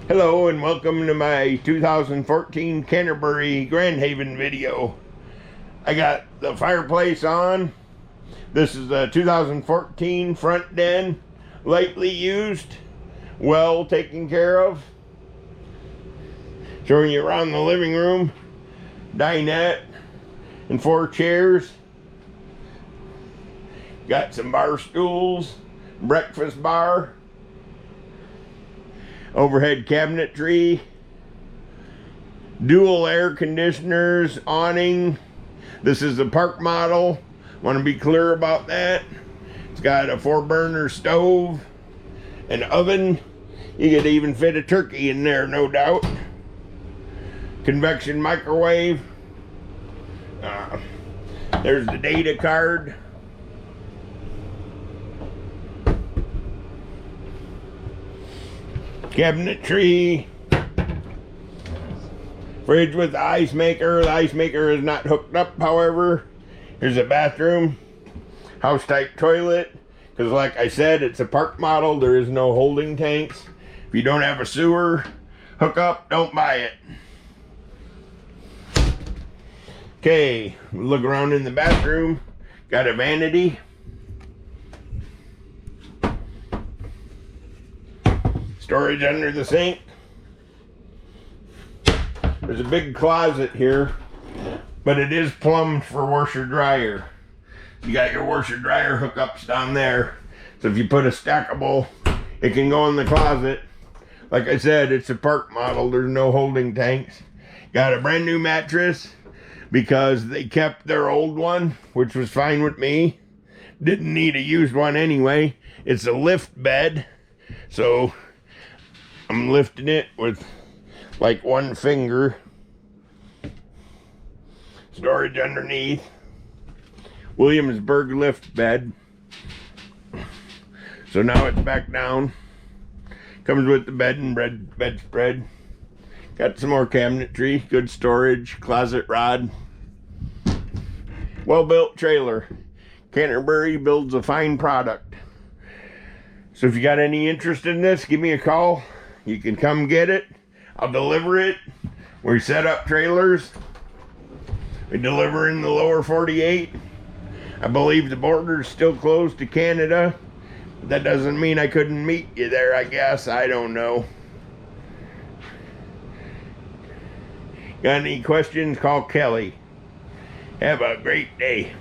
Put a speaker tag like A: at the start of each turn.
A: Hello and welcome to my 2014 Canterbury Grand Haven video. I got the fireplace on. This is a 2014 front den, lightly used, well taken care of. Showing you around the living room, dinette, and 4 chairs. Got some bar stools, breakfast bar, overhead cabinetry, dual air conditioners, awning. This is a park model. Want to be clear about that. It's got a 4-burner stove, an oven. You could even fit a turkey in there, no doubt. Convection microwave. There's the data card. Cabinetry. Fridge with the ice maker. The ice maker is not hooked up, however. Here's a bathroom. House type toilet. Because like I said, it's a park model. There is no holding tanks. If you don't have a sewer hookup, don't buy it. Okay, look around in the bathroom. Got a vanity. Storage under the sink. There's a big closet here, but it is plumbed for washer dryer. You got your washer dryer hookups down there. So if you put a stackable, it can go in the closet. Like I said, it's a park model. There's no holding tanks. Got a brand new mattress because they kept their old one, which was fine with me. Didn't need a used one anyway. It's a lift bed, so I'm lifting it with like one finger. Storage underneath. Williamsburg lift bed. So now it's back down. Comes with the bed and bedspread. Got some more cabinetry, good storage, closet rod. Well-built trailer. Canterbury builds a fine product. So if you got any interest in this, give me a call. You can come get it. I'll deliver it. We set up trailers. We deliver in the lower 48. I believe the border's still closed to Canada. But that doesn't mean I couldn't meet you there, I guess. I don't know. Got any questions? Call Kelly. Have a great day.